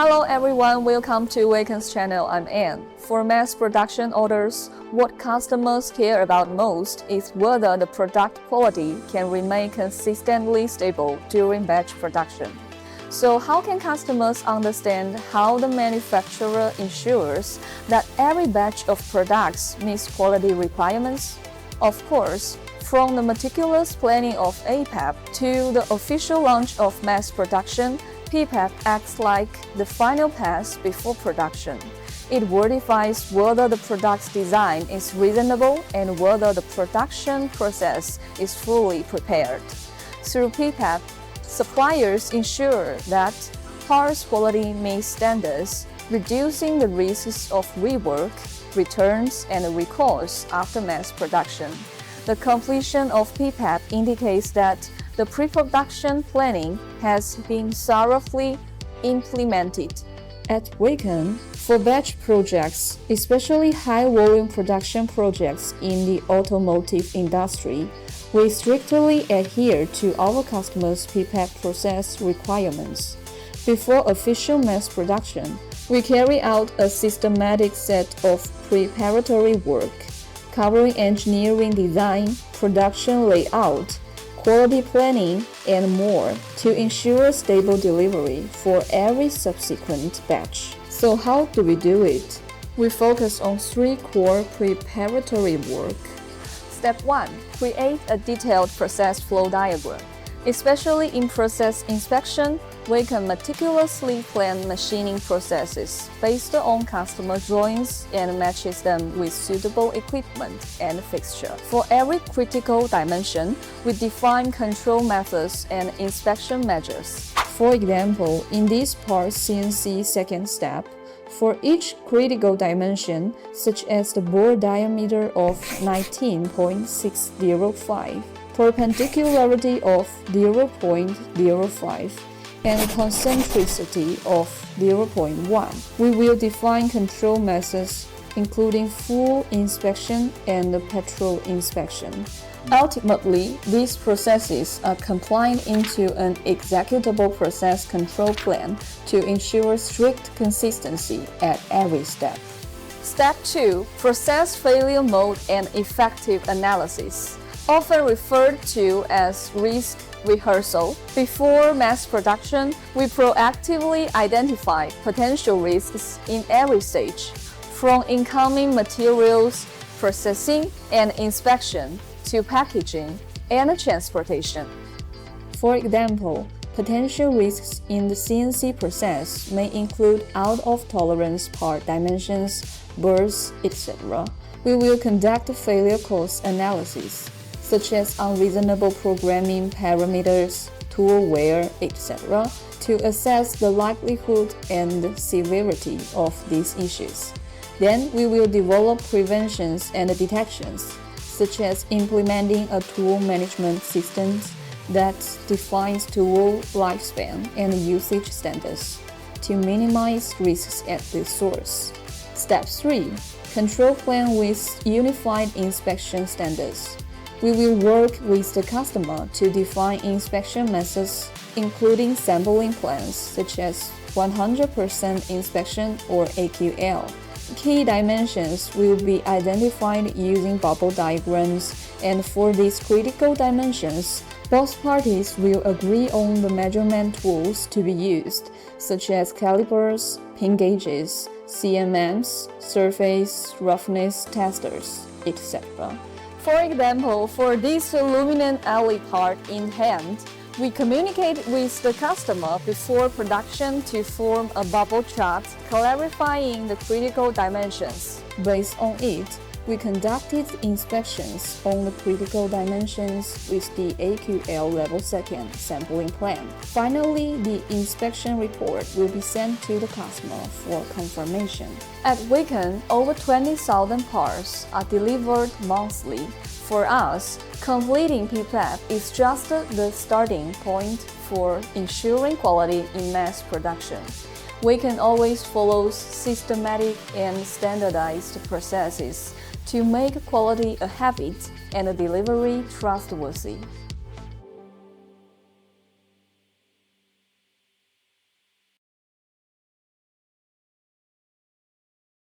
Hello everyone, welcome to WayKen's channel. I'm Ann. For mass production orders, what customers care about most is whether the product quality can remain consistently stable during batch production. So how can customers understand how the manufacturer ensures that every batch of products meets quality requirements? Of course, from the meticulous planning of PPAP to the official launch of mass production, PPAP acts like the final pass before production. It verifies whether the product's design is reasonable and whether the production process is fully prepared. Through PPAP, suppliers ensure that parts quality meets standards, reducing the risks of rework, returns, and recalls after mass production. The completion of PPAP indicates that the pre-production planning has been thoroughly implemented. At WayKen, for batch projects, especially high-volume production projects in the automotive industry, we strictly adhere to our customers' PPAP process requirements. Before official mass production, we carry out a systematic set of preparatory work, covering engineering design, production layout, quality planning, and more to ensure stable delivery for every subsequent batch. So how do we do it? We focus on three core preparatory work. Step 1. Create a detailed process flow diagram. Especially in process inspection, we can meticulously plan machining processes based on customer drawings and matches them with suitable equipment and fixture. For every critical dimension, we define control methods and inspection measures. For example, in this part CNC second step, for each critical dimension, such as the bore diameter of 19.605, perpendicularity of 0.05, and concentricity of 0.1. We will define control methods including full inspection and patrol inspection. Ultimately, these processes are combined into an executable process control plan to ensure strict consistency at every step. Step 2. Process failure mode and effective analysis, often referred to as risk rehearsal. Before mass production, we proactively identify potential risks in every stage, from incoming materials, processing and inspection, to packaging and transportation. For example, potential risks in the CNC process may include out-of-tolerance part dimensions, burrs, etc. We will conduct a failure cause analysis, such as unreasonable programming parameters, tool wear, etc., to assess the likelihood and severity of these issues. Then we will develop preventions and detections, such as implementing a tool management system that defines tool lifespan and usage standards to minimize risks at the source. Step 3. Control plan with unified inspection standards. We will work with the customer to define inspection methods, including sampling plans such as 100% inspection or AQL. Key dimensions will be identified using bubble diagrams, and for these critical dimensions, both parties will agree on the measurement tools to be used, such as calipers, pin gauges, CMMs, surface roughness testers, etc. For example, for this aluminum alloy part in hand, we communicate with the customer before production to form a bubble chart clarifying the critical dimensions. Based on it, we conducted inspections on the critical dimensions with the AQL level second sampling plan. Finally, the inspection report will be sent to the customer for confirmation. At WayKen, over 20,000 parts are delivered monthly. For us, completing PPAP is just the starting point for ensuring quality in mass production. WayKen always follows systematic and standardized processes to make quality a habit and delivery trustworthy.